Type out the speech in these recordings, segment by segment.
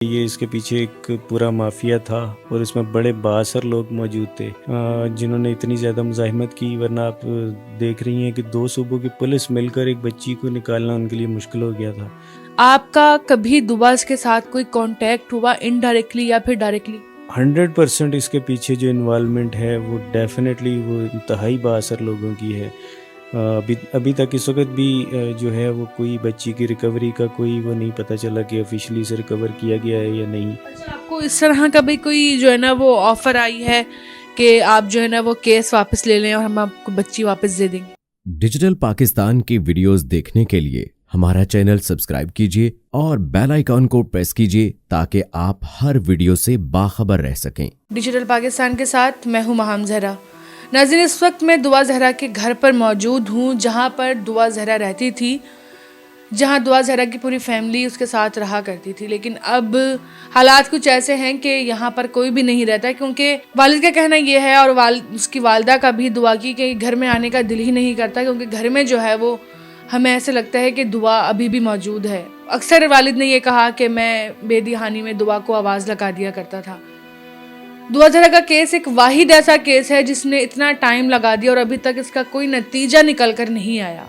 ये इसके पीछे एक पूरा माफिया था और इसमें बड़े बाअसर लोग मौजूद थे जिन्होंने इतनी ज़्यादा मुज़ाहिमत की, वरना आप देख रही हैं कि 2 सूबों की पुलिस मिलकर एक बच्ची को निकालना उनके लिए मुश्किल हो गया था। आपका कभी दुबास के साथ कोई कांटेक्ट हुआ इनडायरेक्टली या फिर डायरेक्टली? 100% इसके पीछे जो इन्वॉल्वमेंट है वो डेफिनेटली वो इंतहाई बाअसर लोगों की है। अभी अभी तक इस वक्त भी जो है वो कोई बच्ची की रिकवरी का कोई वो नहीं पता चला कि ऑफिशियली से रिकवर किया गया है या नहीं। अच्छा, आपको इस तरह कभी कोई जो है ना वो ऑफर आई है कि आप जो है ना वो केस वापस ले लें और हम आपको बच्ची वापस दे देंगे? डिजिटल पाकिस्तान की वीडियोस देखने के लिए हमारा चैनल सब्सक्राइब कीजिए और बेल आइकॉन को प्रेस कीजिए ताकि आप हर वीडियो से बाखबर रह सकें। डिजिटल पाकिस्तान के साथ मैं हूँ महाम जहरा। नाज़रीन, इस वक्त मैं दुआ जहरा के घर पर मौजूद हूँ, जहाँ पर दुआ जहरा रहती थी, जहाँ दुआ जहरा की पूरी फैमिली उसके साथ रहा करती थी। लेकिन अब हालात कुछ ऐसे हैं कि यहाँ पर कोई भी नहीं रहता, क्योंकि वालिद का कहना ये है और उसकी वालदा का भी दुआ की कि घर में आने का दिल ही नहीं करता, क्योंकि घर में जो है वो हमें ऐसे लगता है कि दुआ अभी भी मौजूद है। अक्सर वालिद ने ये कहा कि मैं बेदीहानी में दुआ को आवाज़ लगा दिया करता था। दुआ जहरा का केस एक वाहिद ऐसा केस है जिसने इतना टाइम लगा दिया और अभी तक इसका कोई नतीजा निकल कर नहीं आया।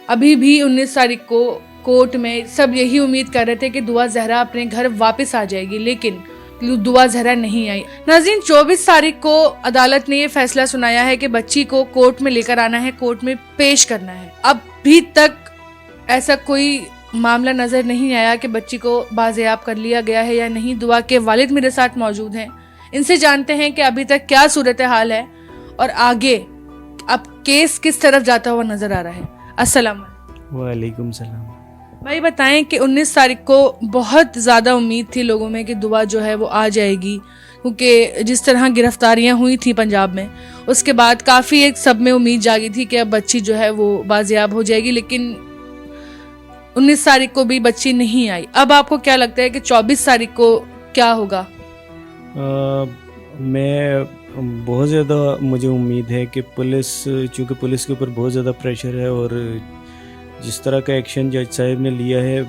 अभी भी 19 तारीख को कोर्ट में सब यही उम्मीद कर रहे थे कि दुआ जहरा अपने घर वापस आ जाएगी, लेकिन दुआ जहरा नहीं आई। नाज़रीन, 24 तारीख को अदालत ने ये फैसला सुनाया है कि बच्ची को कोर्ट में लेकर आना है, कोर्ट में पेश करना है। अभी तक ऐसा कोई मामला नजर नहीं आया कि बच्ची को बाज़ेयाब कर लिया गया है या नहीं। दुआ के वालिद मेरे साथ मौजूद हैं, इनसे जानते हैं कि अभी तक क्या सूरत हाल है और आगे अब केस किस तरफ जाता हुआ नजर आ रहा है। अस्सलाम वालेकुम सलाम। भाई, बताएं कि 19 तारीख को बहुत ज़्यादा उम्मीद थी लोगों में कि दुआ जो है वो आ जाएगी, क्योंकि जिस तरह गिरफ्तारियां हुई थी पंजाब में, उसके बाद काफ़ी एक सब में उम्मीद जागी थी कि अब बच्ची जो है वो बाजियाब हो जाएगी। लेकिन 19 तारीख को भी बच्ची नहीं आई। अब आपको क्या लगता है कि 24 तारीख को क्या होगा? मैं बहुत ज़्यादा मुझे उम्मीद है कि पुलिस, चूँकि पुलिस के ऊपर बहुत ज़्यादा प्रेशर है और जिस तरह का एक्शन जज साहब ने लिया है,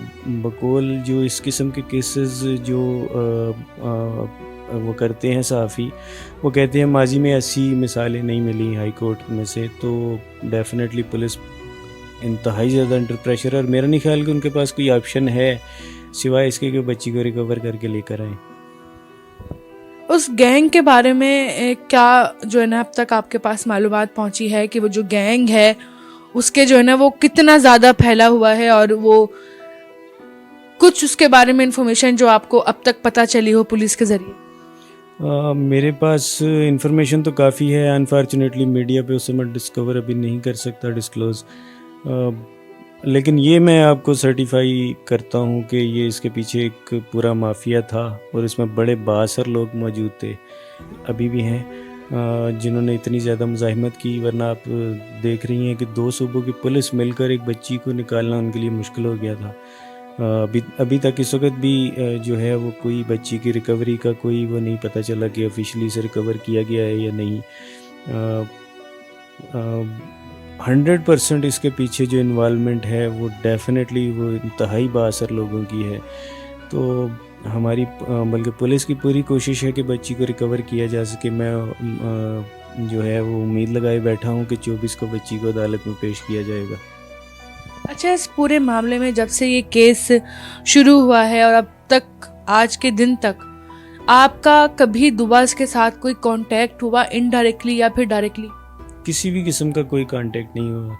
बकौल जो इस किस्म के केसेस जो वो करते हैं सहाफ़ी, वो कहते हैं माजी में ऐसी मिसालें नहीं मिली हाई कोर्ट में से, तो डेफिनेटली पुलिस इंतहाई ज़्यादा अंडर प्रेशर है और मेरा नहीं ख्याल कि उनके पास कोई ऑप्शन है सिवाय इसके कि बच्ची को रिकवर करके लेकर आएँ। उस गैंग के बारे में क्या जो है ना अब तक आपके पास मालूमात पहुंची है कि वो जो गैंग है उसके जो है ना वो कितना ज़्यादा फैला हुआ है, और वो कुछ उसके बारे में इंफॉर्मेशन जो आपको अब तक पता चली हो पुलिस के ज़रिए? मेरे पास इंफॉर्मेशन तो काफ़ी है, अनफॉर्चुनेटली मीडिया पे उसे मैं डिस्कवर अभी नहीं कर सकता, डिस्क्लोज़, लेकिन ये मैं आपको सर्टिफाई करता हूँ कि ये इसके पीछे एक पूरा माफिया था और इसमें बड़े बाअसर लोग मौजूद थे, अभी भी हैं, जिन्होंने इतनी ज़्यादा मुज़ाहिमत की, वरना आप देख रही हैं कि 2 सूबों की पुलिस मिलकर एक बच्ची को निकालना उनके लिए मुश्किल हो गया था। अभी तक इस वक्त भी जो है वो कोई बच्ची की रिकवरी का कोई वो नहीं पता चला कि ऑफिशियली से रिकवर किया गया है या नहीं। 100% इसके पीछे जो इन्वॉल्वमेंट है वो डेफिनेटली वो इंतहाई बाअसर लोगों की है। तो हमारी बल्कि पुलिस की पूरी कोशिश है कि बच्ची को रिकवर किया जा सके। मैं जो है वो उम्मीद लगाए बैठा हूँ कि 24 को बच्ची को अदालत में पेश किया जाएगा। अच्छा, इस पूरे मामले में जब से ये केस शुरू हुआ है और अब तक आज के दिन तक आपका कभी दुबास के साथ कोई कांटेक्ट हुआ इनडायरेक्टली या फिर डायरेक्टली? किसी भी किस्म का कोई कांटेक्ट नहीं हुआ।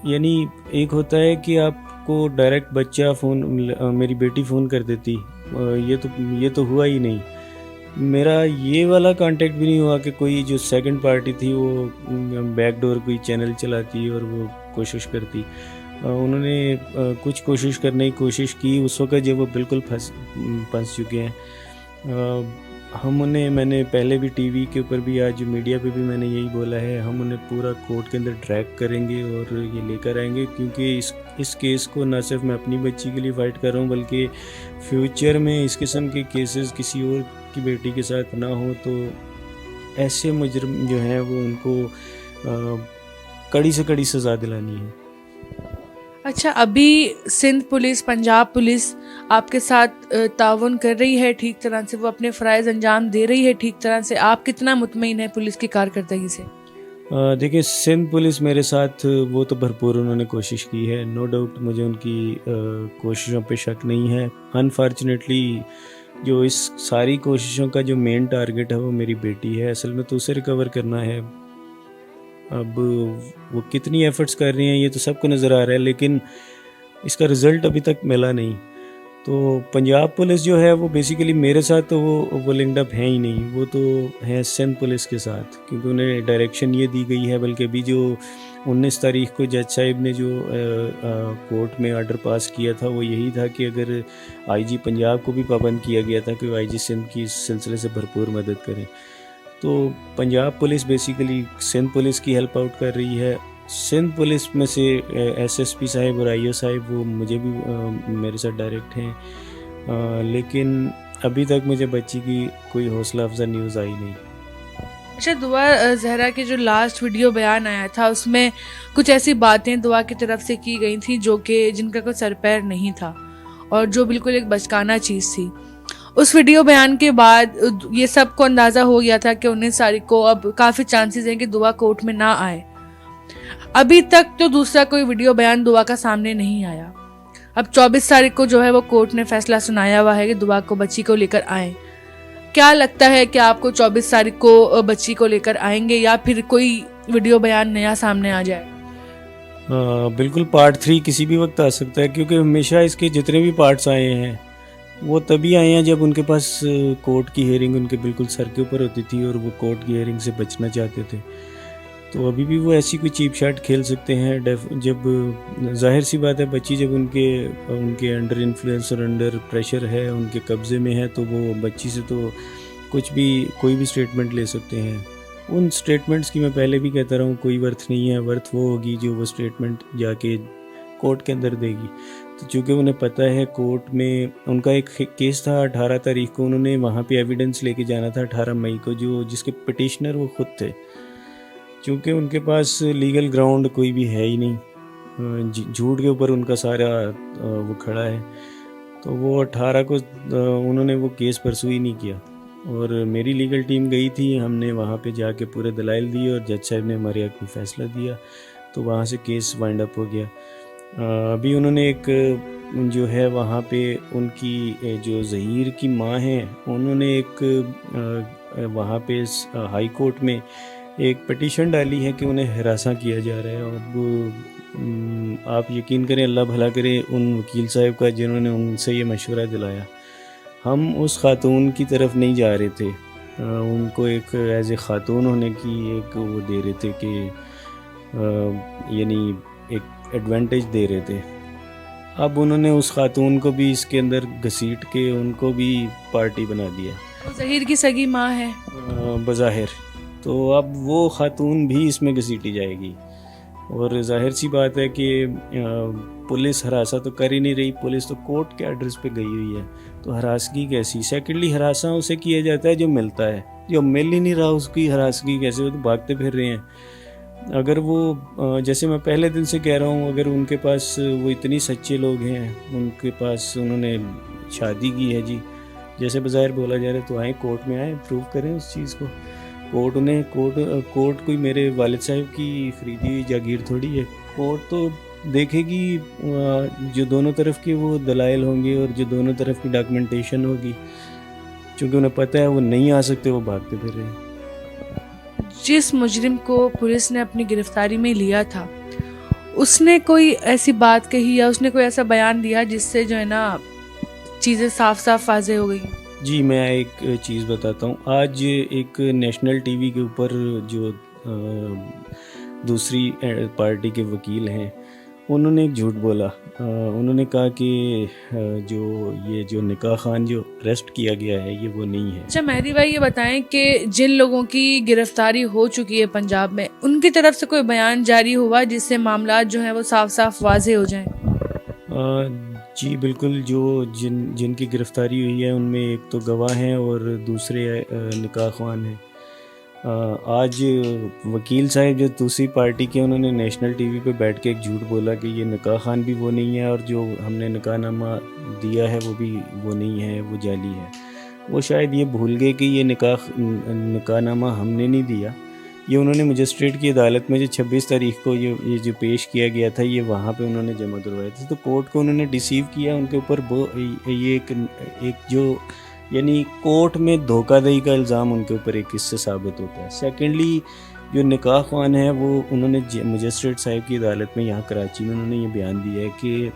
यानी एक होता है कि आपको डायरेक्ट बच्चा फ़ोन, मेरी बेटी फ़ोन कर देती, ये तो हुआ ही नहीं। मेरा ये वाला कांटेक्ट भी नहीं हुआ कि कोई जो सेकंड पार्टी थी वो बैकडोर कोई चैनल चलाती और वो कोशिश करती। उन्होंने कुछ कोशिश करने की कोशिश की उस वक्त जब वो बिल्कुल फंस चुके हैं। मैंने पहले भी टीवी के ऊपर भी, आज मीडिया पे भी मैंने यही बोला है, हम उन्हें पूरा कोर्ट के अंदर ट्रैक करेंगे और ये लेकर आएंगे, क्योंकि इस केस को ना सिर्फ मैं अपनी बच्ची के लिए फ़ाइट कर रहा हूँ, बल्कि फ्यूचर में इस किस्म के केसेस किसी और की बेटी के साथ ना हो, तो ऐसे मुजरिम जो हैं वो उनको कड़ी से कड़ी सज़ा दिलानी है। अच्छा, अभी सिंध पुलिस, पंजाब पुलिस आपके साथ ताउन कर रही है ठीक तरह से, वो अपने फ़राइज़ अंजाम दे रही है ठीक तरह से, आप कितना मुतमईन हैं पुलिस की कारकर्दगी से? देखिए, सिंध पुलिस मेरे साथ वो तो भरपूर उन्होंने कोशिश की है, नो डाउट मुझे उनकी कोशिशों पे शक नहीं है। अनफॉर्चुनेटली जो इस सारी कोशिशों का जो मेन टारगेट है वो मेरी बेटी है, असल में तो उसे रिकवर करना है। अब वो कितनी एफ़र्ट्स कर रही हैं ये तो सबको नज़र आ रहा है, लेकिन इसका रिज़ल्ट अभी तक मिला नहीं। तो पंजाब पुलिस जो है वो बेसिकली मेरे साथ तो वो लिंक्ड अप है ही नहीं, वो तो है सिंध पुलिस के साथ, क्योंकि उन्हें डायरेक्शन ये दी गई है। बल्कि अभी जो 19 तारीख को जज साहिब ने जो कोर्ट में ऑर्डर पास किया था वो यही था कि अगर आईजी पंजाब को भी पाबंद किया गया था कि वो आईजी सिंध की इस सिलसिले से भरपूर मदद करें। तो Punjab police basically Sindh police की हेल्प आउट कर रही है। सिंध पुलिस में से एसएसपी साहिब और आईओ साहिब वो मुझे भी मेरे साथ डायरेक्ट हैं, लेकिन अभी तक मुझे बच्ची की कोई हौसला अफजा न्यूज़ आई नहीं। अच्छा, दुआ ज़हरा के जो लास्ट वीडियो बयान आया था उसमें कुछ ऐसी बातें दुआ की तरफ से की गई थी जो कि जिनका कोई सर पैर नहीं था और जो बिल्कुल एक बचकाना चीज़ थी। उस वीडियो बयान के बाद ये सबको अंदाज़ा हो गया था कि 19 तारीख को अब काफ़ी चांसेस हैं कि दुआ कोर्ट में ना आए। अभी तक तो दूसरा कोई वीडियो बयान दुआ का सामने नहीं आया। अब 24 तारीख को जो है वो कोर्ट ने फैसला सुनाया हुआ है कि दुआ को बच्ची को लेकर आए। क्या लगता है कि आपको 24 तारीख को बच्ची को लेकर आएंगे या फिर कोई वीडियो बयान नया सामने आ जाए? बिल्कुल पार्ट 3 किसी भी वक्त आ सकता है, क्योंकि हमेशा इसके जितने भी पार्ट्स आए हैं वो तभी आए हैं जब उनके पास कोर्ट की हियरिंग उनके बिल्कुल सर के ऊपर होती थी और वो कोर्ट की हियरिंग से बचना चाहते थे। तो अभी भी वो ऐसी कोई चीप शॉट खेल सकते हैं जब जाहिर सी बात है बच्ची जब उनके अंडर इन्फ्लुएंस और अंडर प्रेशर है, उनके कब्ज़े में है, तो वो बच्ची से तो कोई भी स्टेटमेंट ले सकते हैं। उन स्टेटमेंट्स की मैं पहले भी कहता रहा हूँ कोई वर्थ नहीं है, वर्थ वो होगी जो वो स्टेटमेंट जाके कोर्ट के अंदर देगी। तो चूँकि उन्हें पता है कोर्ट में उनका एक केस था 18 तारीख को, उन्होंने वहाँ पे एविडेंस लेके जाना था 18 मई को, जिसके पिटिशनर वो खुद थे। चूँकि उनके पास लीगल ग्राउंड कोई भी है ही नहीं, झूठ के ऊपर उनका सारा वो खड़ा है, तो वो 18 को उन्होंने वो केस परसू ही नहीं किया। और मेरी लीगल टीम गई थी, हमने वहाँ पे जाके पूरे दलाइल दिए और जज साहब ने हमारे हक़ में फ़ैसला दिया, तो वहाँ से केस वाइंड अप हो गया। अभी उन्होंने एक जो है वहाँ पे उनकी जो ज़हीर की माँ हैं, उन्होंने एक वहाँ पे हाई कोर्ट में एक पिटीशन डाली है कि उन्हें हरासा किया जा रहा है। अब आप यकीन करें, अल्लाह भला करे उन वकील साहब का जिन्होंने उनसे ये मशवरा दिलाया। हम उस खातून की तरफ नहीं जा रहे थे, उनको एक एज ए ख़ातून होने की एक वो दे रहे थे कि यानी एक एडवांटेज दे रहे थे। अब उन्होंने उस खातून को भी इसके अंदर घसीट के उनको भी पार्टी बना दिया। ज़हीर की सगी माँ है बज़ाहिर, तो अब वो खातून भी इसमें घसीटी जाएगी। और जाहिर सी बात है कि पुलिस हरासा तो कर ही नहीं रही, पुलिस तो कोर्ट के एड्रेस पे गई हुई है, तो हरासगी कैसी? सेकेंडली हरासा उसे किया जाता है जो मिलता है, जो मिल ही नहीं रहा उसकी हरासगी कैसे? वो तो भागते फिर रहे हैं। अगर वो जैसे मैं पहले दिन से कह रहा हूँ, अगर उनके पास वो इतनी सच्चे लोग हैं, उनके पास उन्होंने शादी की है जी, जैसे बज़ाहिर बोला जा रहा है, तो आए कोर्ट में आए, प्रूव करें उस चीज़ को। कोर्ट कोई मेरे वालिद साहब की खरीदी हुई जागीर थोड़ी है। कोर्ट तो देखेगी जो दोनों तरफ के वो दलाइल होंगे और जो दोनों तरफ की डॉक्यूमेंटेशन होगी, क्योंकि उन्हें पता है वो नहीं आ सकते, वो भागते फिर रहे हैं। जिस मुजरिम को पुलिस ने अपनी गिरफ्तारी में लिया था, उसने कोई ऐसी बात कही या उसने कोई ऐसा बयान दिया जिससे जो है ना चीज़ें साफ साफ वाज़ेह हो गई? जी, मैं एक चीज़ बताता हूँ। आज एक नेशनल टीवी के ऊपर जो दूसरी पार्टी के वकील हैं, उन्होंने एक झूठ बोला। उन्होंने कहा कि जो निकाह खान जो अरेस्ट किया गया है ये वो नहीं है। अच्छा मेहदी भाई, ये बताएं कि जिन लोगों की गिरफ्तारी हो चुकी है पंजाब में, उनकी तरफ से कोई बयान जारी हुआ जिससे मामला जो है वो साफ साफ वाज़ेह हो जाएं? जी बिल्कुल, जिनकी गिरफ्तारी हुई है उनमें एक तो गवाह हैं और दूसरे निकाह ख्वान हैं। आज वकील साहब जो दूसरी पार्टी के, उन्होंने नेशनल टीवी पे बैठ के एक झूठ बोला कि ये निकाह खान भी वो नहीं है और जो हमने निकाहनामा दिया है वो भी वो नहीं है, वो जाली है। वो शायद ये भूल गए कि ये निकाहनामा हमने नहीं दिया, ये उन्होंने मजिस्ट्रेट की अदालत में जो 26 तारीख को ये जो पेश किया गया था, ये वहाँ पे उन्होंने जमा करवाया था। तो कोर्ट को उन्होंने डिसीव किया, उनके ऊपर ये एक जो यानी कोर्ट में धोखाधड़ी का इल्ज़ाम उनके ऊपर एक इससे साबित होता है। सेकेंडली जो निकाह ख़वान है वो उन्होंने मजिस्ट्रेट साहब की अदालत में यहाँ कराची में उन्होंने ये बयान दिया है कि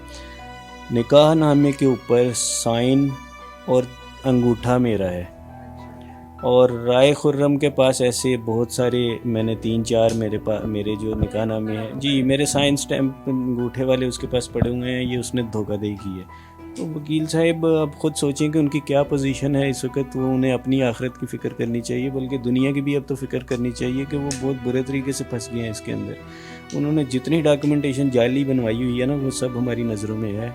निकाह नामे के ऊपर साइन और अंगूठा मेरा है, और राय खुर्रम के पास ऐसे बहुत सारे, मैंने 3-4 मेरे जो निकाह नामे हैं जी, मेरे साइन स्टैम्प अंगूठे वाले उसके पास पड़े हुए हैं, ये उसने धोखाधड़ी की है। तो वकील साहब अब ख़ुद सोचें कि उनकी क्या पोजीशन है इस वक्त। वो उन्हें अपनी आखिरत की फ़िक्र करनी चाहिए, बल्कि दुनिया की भी अब तो फ़िक्र करनी चाहिए कि वो बहुत बुरे तरीके से फंस गए हैं इसके अंदर। उन्होंने जितनी डॉक्यूमेंटेशन जाली बनवाई हुई है ना, वो सब हमारी नज़रों में है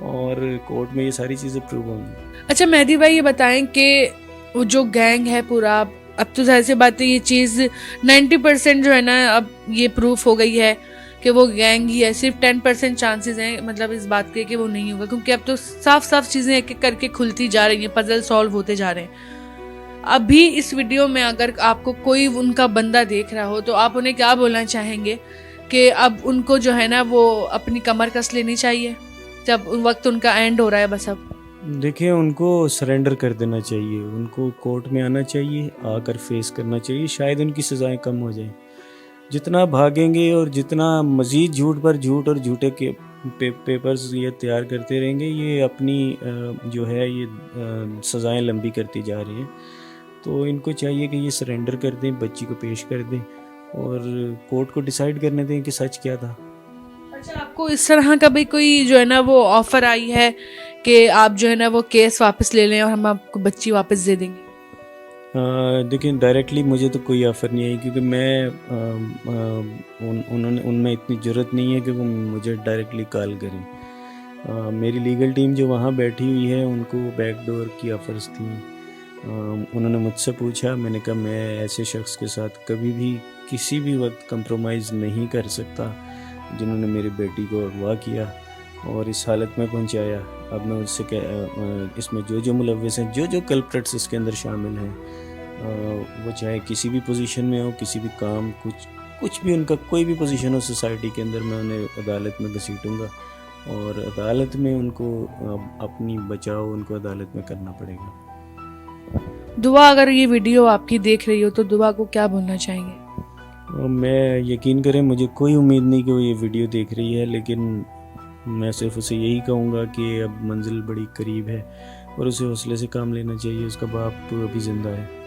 और कोर्ट में ये सारी चीज़ें प्रूव होंगी। अच्छा मेहदी भाई, ये बताएं कि वो जो गैंग है पूरा, अब तो जाहिर सी बात है ये चीज़ 90% जो है ना अब ये प्रूफ हो गई है कि वो गैंग ही है। सिर्फ 10% चांसेस हैं मतलब इस बात के कि वो नहीं होगा, क्योंकि अब तो साफ साफ चीज़ें एक एक करके खुलती जा रही हैं, पजल सॉल्व होते जा रहे हैं। अभी इस वीडियो में अगर आपको कोई उनका बंदा देख रहा हो तो आप उन्हें क्या बोलना चाहेंगे कि अब उनको जो है ना वो अपनी कमर कस लेनी चाहिए, जब वक्त उनका एंड हो रहा है बस अब? देखिए, उनको सरेंडर कर देना चाहिए, उनको कोर्ट में आना चाहिए, आकर फेस करना चाहिए, शायद उनकी सज़ाएं कम हो जाएं। जितना भागेंगे और जितना मज़ीद झूठ पर झूठ और झूठे के पेपर्स ये तैयार करते रहेंगे, ये अपनी जो है ये सज़ाएं लंबी करती जा रही हैं। तो इनको चाहिए कि ये सरेंडर कर दें, बच्ची को पेश कर दें और कोर्ट को डिसाइड करने दें कि सच क्या था। अच्छा, आपको इस तरह का भी कोई जो है ना वो ऑफ़र आई है कि आप जो है ना वो केस वापस ले लें और हम आपको बच्ची वापस दे देंगे? देखिए, डायरेक्टली मुझे तो कोई ऑफ़र नहीं आई, क्योंकि मैं उनमें इतनी ज़रूरत नहीं है कि वो मुझे डायरेक्टली कॉल करें। मेरी लीगल टीम जो वहाँ बैठी हुई है, उनको बैकडोर की ऑफ़र्स थी। उन्होंने मुझसे पूछा, मैंने कहा मैं ऐसे शख्स के साथ कभी भी किसी भी वक्त कंप्रोमाइज़ नहीं कर सकता जिन्होंने मेरी बेटी को अगवा किया और इस हालत में पहुंचाया। अब मैं उससे इसमें जो मुलव्वस हैं, जो कल्प्रेट्स इसके अंदर शामिल हैं, वो चाहे किसी भी पोजीशन में हो, किसी भी काम, कुछ भी उनका कोई भी पोजीशन हो सोसाइटी के अंदर, मैं उन्हें अदालत में घसीटूँगा और अदालत में उनको अपनी बचाव उनको अदालत में करना पड़ेगा। दुआ, अगर ये वीडियो आपकी देख रही हो तो दुआ को क्या बोलना चाहेंगे? और मैं, यकीन करें, मुझे कोई उम्मीद नहीं कि वो ये वीडियो देख रही है, लेकिन मैं सिर्फ उसे यही कहूँगा कि अब मंजिल बड़ी करीब है और उसे हौसले से काम लेना चाहिए। उसका बाप अभी ज़िंदा है।